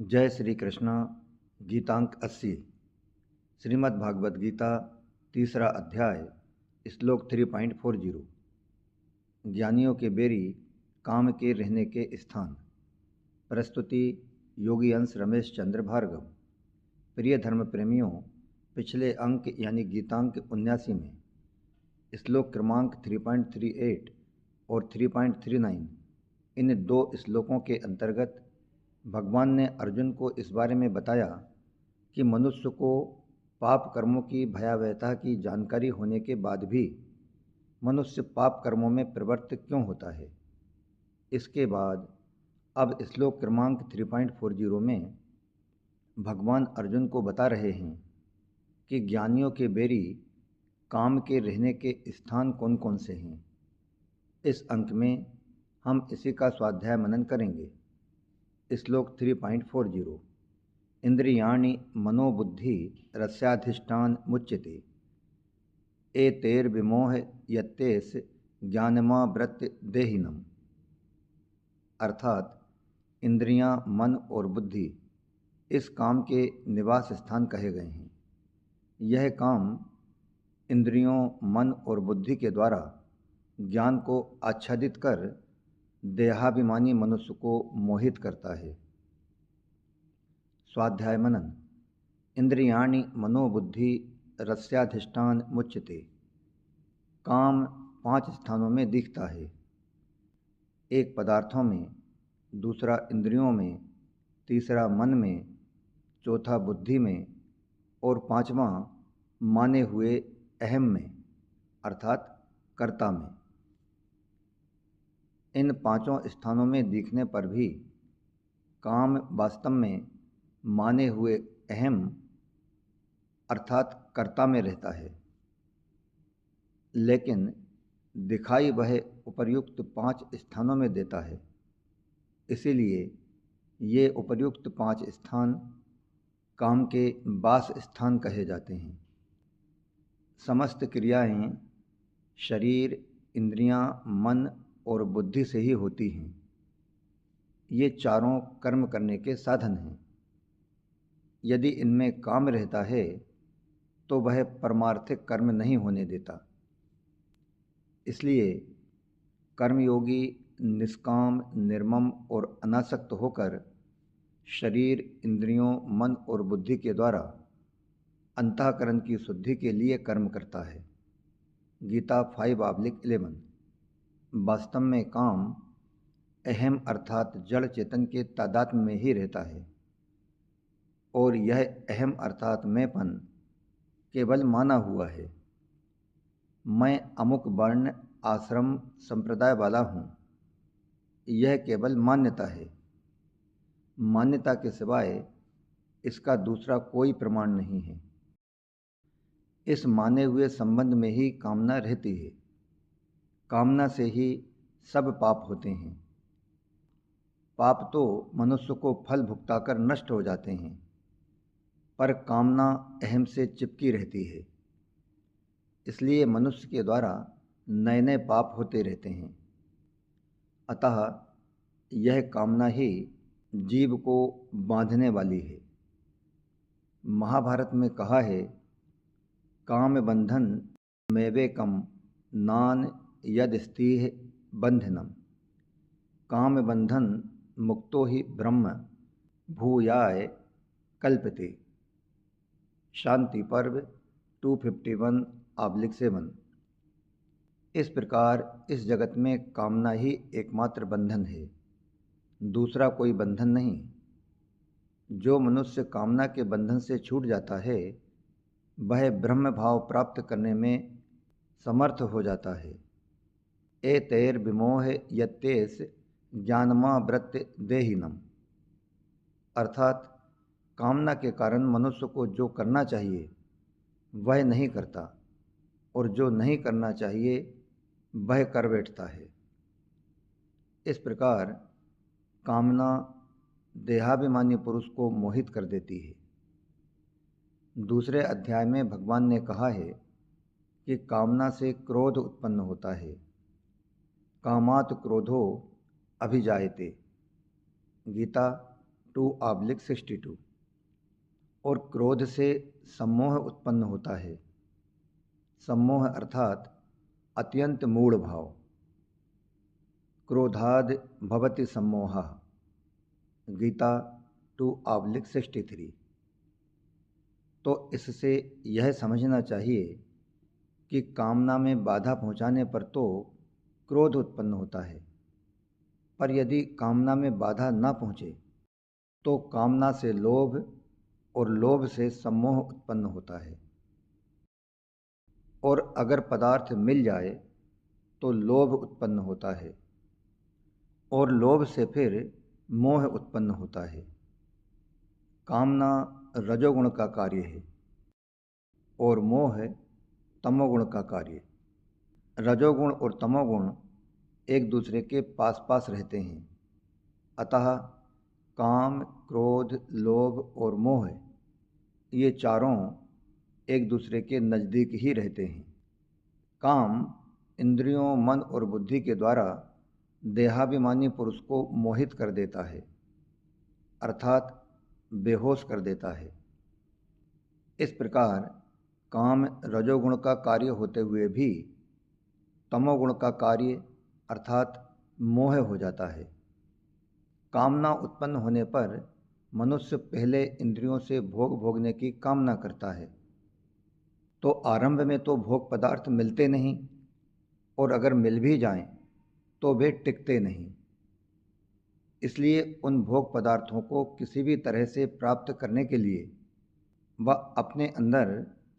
जय श्री कृष्ण। गीतांक 80 श्रीमद् भागवत गीता तीसरा अध्याय श्लोक 3.40 ज्ञानियों के बेरी काम के रहने के स्थान। प्रस्तुति योगी अंश रमेश चंद्र भार्गव। प्रिय धर्म प्रेमियों, पिछले अंक यानी गीतांक 79 में श्लोक क्रमांक 3.38 और 3.39 इन दो श्लोकों के अंतर्गत भगवान ने अर्जुन को इस बारे में बताया कि मनुष्य को पाप कर्मों की भयावहता की जानकारी होने के बाद भी मनुष्य पाप कर्मों में प्रवृत्त क्यों होता है। इसके बाद अब श्लोक क्रमांक 3.40 में भगवान अर्जुन को बता रहे हैं कि ज्ञानियों के बेरी काम के रहने के स्थान कौन कौन से हैं। इस अंक में हम इसी का स्वाध्याय मनन करेंगे। श्लोक 3.40 इंद्रियाणि मनोबुद्धि रस्याधिष्ठान मुच्यते एतैर्विमोह यत्तेस ज्ञानमावृत्य देहिनम्। अर्थात इंद्रियां, मन और बुद्धि इस काम के निवास स्थान कहे गए हैं। यह काम इंद्रियों, मन और बुद्धि के द्वारा ज्ञान को आच्छादित कर देहाभिमानी मनुष्य को मोहित करता है। स्वाध्याय मनन। इंद्रियाणि मनोबुद्धि रस्याधिष्ठान मुच्यते। काम 5 स्थानों में दिखता है। एक पदार्थों में, दूसरा इंद्रियों में, तीसरा मन में, चौथा बुद्धि में और पांचवा माने हुए अहम में अर्थात कर्ता में। इन 5 स्थानों में दिखने पर भी काम वास्तव में माने हुए अहम अर्थात कर्ता में रहता है, लेकिन दिखाई वह उपर्युक्त 5 स्थानों में देता है। इसीलिए ये उपर्युक्त 5 स्थान काम के वास स्थान कहे जाते हैं। समस्त क्रियाएं शरीर, इंद्रियां, मन और बुद्धि से ही होती हैं। ये चारों कर्म करने के साधन हैं। यदि इनमें काम रहता है तो वह परमार्थिक कर्म नहीं होने देता। इसलिए कर्मयोगी निष्काम, निर्मम और अनासक्त होकर शरीर, इंद्रियों, मन और बुद्धि के द्वारा अंतःकरण की शुद्धि के लिए कर्म करता है। गीता 5:11। वास्तव में काम अहम अर्थात जड़ चेतन के तादात्म्य में ही रहता है और यह अहम अर्थात मैंपन केवल माना हुआ है। मैं अमुक वर्ण, आश्रम, संप्रदाय वाला हूँ, यह केवल मान्यता है। मान्यता के सिवाय इसका दूसरा कोई प्रमाण नहीं है। इस माने हुए संबंध में ही कामना रहती है। कामना से ही सब पाप होते हैं। पाप तो मनुष्य को फल भुगताकर नष्ट हो जाते हैं, पर कामना अहम से चिपकी रहती है। इसलिए मनुष्य के द्वारा नए नए पाप होते रहते हैं। अतः यह कामना ही जीव को बांधने वाली है। महाभारत में कहा है, काम बंधन मैवेकम नान यदस्तिः बंधनम। काम बंधन मुक्तो ही ब्रह्म भूयाय कल्पते। शांति पर्व 251/7। इस प्रकार इस जगत में कामना ही एकमात्र बंधन है, दूसरा कोई बंधन नहीं। जो मनुष्य कामना के बंधन से छूट जाता है वह ब्रह्म भाव प्राप्त करने में समर्थ हो जाता है। एतैर्विमोह यत्तेस ज्ञानमावृत्य देहिनम्। अर्थात कामना के कारण मनुष्य को जो करना चाहिए वह नहीं करता और जो नहीं करना चाहिए वह कर बैठता है। इस प्रकार कामना देहाभिमानी पुरुष को मोहित कर देती है। दूसरे अध्याय में भगवान ने कहा है कि कामना से क्रोध उत्पन्न होता है। कामात् क्रोधो अभिजायते। गीता 2/62। और क्रोध से सम्मोह उत्पन्न होता है। सम्मोह अर्थात अत्यंत मूढ़ भाव। क्रोधाद भवति सम्मोहः, गीता 2/63। तो इससे यह समझना चाहिए कि कामना में बाधा पहुंचाने पर तो क्रोध उत्पन्न होता है, पर यदि कामना में बाधा न पहुंचे तो कामना से लोभ और लोभ से सम्मोह उत्पन्न होता है। और अगर पदार्थ मिल जाए तो लोभ उत्पन्न होता है, और लोभ से फिर मोह उत्पन्न होता है। कामना रजोगुण का कार्य है और मोह तमोगुण का कार्य। रजोगुण और तमोगुण एक दूसरे के पास पास रहते हैं, अतः काम, क्रोध, लोभ और मोह ये चारों एक दूसरे के नज़दीक ही रहते हैं। काम इंद्रियों, मन और बुद्धि के द्वारा देहाभिमानी पुरुष को मोहित कर देता है, अर्थात बेहोश कर देता है। इस प्रकार काम रजोगुण का कार्य होते हुए भी तमोगुण का कार्य अर्थात मोह हो जाता है। कामना उत्पन्न होने पर मनुष्य पहले इंद्रियों से भोग भोगने की कामना करता है, तो आरंभ में तो भोग पदार्थ मिलते नहीं, और अगर मिल भी जाएं तो वे टिकते नहीं। इसलिए उन भोग पदार्थों को किसी भी तरह से प्राप्त करने के लिए व अपने अंदर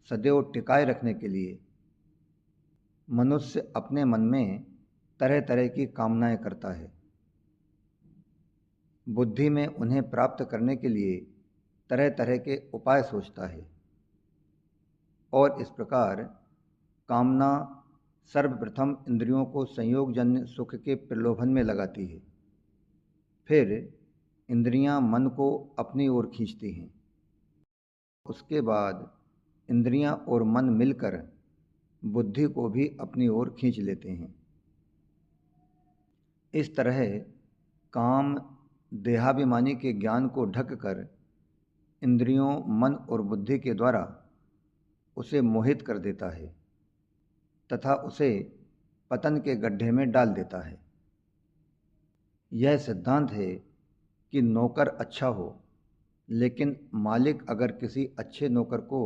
सदैव टिकाए रखने के लिए मनुष्य अपने मन में तरह तरह की कामनाएं करता है। बुद्धि में उन्हें प्राप्त करने के लिए तरह तरह के उपाय सोचता है, और इस प्रकार कामना सर्वप्रथम इंद्रियों को संयोगजन्य सुख के प्रलोभन में लगाती है। फिर इंद्रियां मन को अपनी ओर खींचती हैं। उसके बाद इंद्रियां और मन मिलकर बुद्धि को भी अपनी ओर खींच लेते हैं। इस तरह काम देहाभिमानी के ज्ञान को ढककर इंद्रियों, मन और बुद्धि के द्वारा उसे मोहित कर देता है तथा उसे पतन के गड्ढे में डाल देता है। यह सिद्धांत है कि नौकर अच्छा हो, लेकिन मालिक अगर किसी अच्छे नौकर को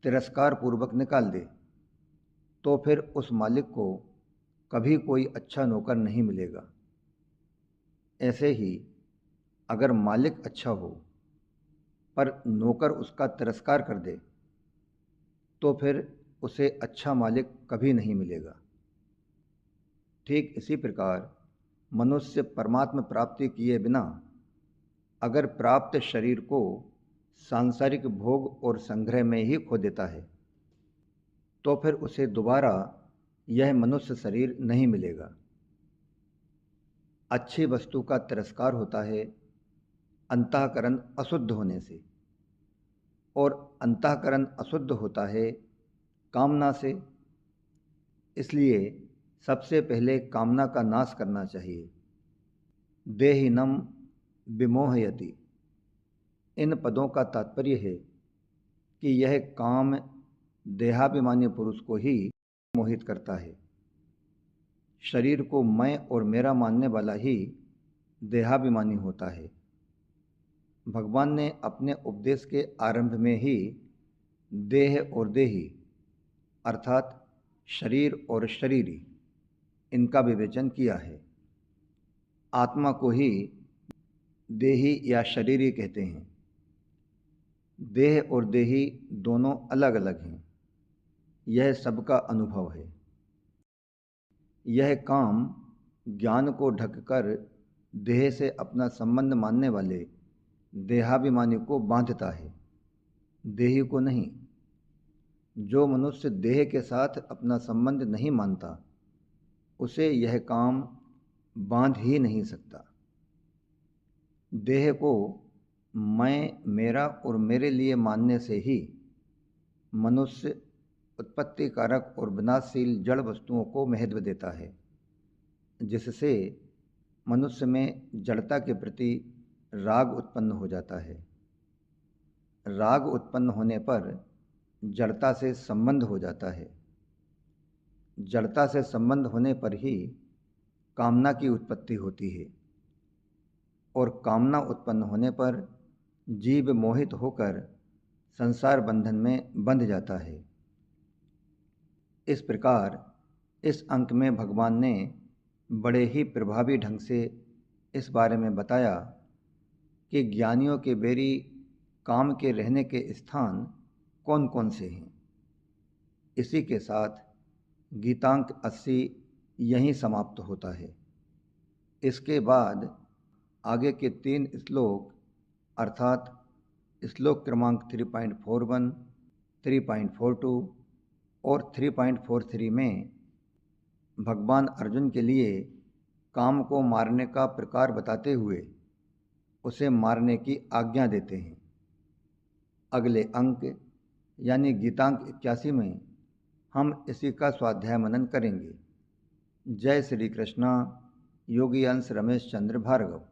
तिरस्कार पूर्वक निकाल दे तो फिर उस मालिक को कभी कोई अच्छा नौकर नहीं मिलेगा। ऐसे ही अगर मालिक अच्छा हो पर नौकर उसका तिरस्कार कर दे तो फिर उसे अच्छा मालिक कभी नहीं मिलेगा। ठीक इसी प्रकार मनुष्य परमात्मा प्राप्ति किए बिना अगर प्राप्त शरीर को सांसारिक भोग और संग्रह में ही खो देता है तो फिर उसे दोबारा यह मनुष्य शरीर नहीं मिलेगा। अच्छी वस्तु का तिरस्कार होता है अंतःकरण अशुद्ध होने से, और अंतःकरण अशुद्ध होता है कामना से। इसलिए सबसे पहले कामना का नाश करना चाहिए। देहिनम विमोहयति, इन पदों का तात्पर्य है कि यह काम देहाभिमानी पुरुष को ही मोहित करता है। शरीर को मैं और मेरा मानने वाला ही देहाभिमानी होता है। भगवान ने अपने उपदेश के आरंभ में ही देह और देही अर्थात शरीर और शरीरी इनका विवेचन किया है। आत्मा को ही देही या शरीरी कहते हैं। देह और देही दोनों अलग अलग हैं, यह सबका अनुभव है। यह काम ज्ञान को ढककर देह से अपना संबंध मानने वाले देहाभिमानी को बांधता है, देही को नहीं। जो मनुष्य देह के साथ अपना संबंध नहीं मानता उसे यह काम बांध ही नहीं सकता। देह को मैं, मेरा और मेरे लिए मानने से ही मनुष्य उत्पत्ति कारक और विनाशशील जड़ वस्तुओं को महत्व देता है, जिससे मनुष्य में जड़ता के प्रति राग उत्पन्न हो जाता है। राग उत्पन्न होने पर जड़ता से संबंध हो जाता है। जड़ता से संबंध होने पर ही कामना की उत्पत्ति होती है और कामना उत्पन्न होने पर जीव मोहित होकर संसार बंधन में बंध जाता है। इस प्रकार इस अंक में भगवान ने बड़े ही प्रभावी ढंग से इस बारे में बताया कि ज्ञानियों के बेरी काम के रहने के स्थान कौन कौन से हैं। इसी के साथ गीतांक 80 यहीं समाप्त होता है। इसके बाद आगे के 3 श्लोक अर्थात श्लोक क्रमांक 3.41, 3.42 और 3.43 में भगवान अर्जुन के लिए काम को मारने का प्रकार बताते हुए उसे मारने की आज्ञा देते हैं। अगले अंक यानी गीतांक 81 में हम इसी का स्वाध्याय मनन करेंगे। जय श्री कृष्णा। योगी अंश रमेश चंद्र भार्गव।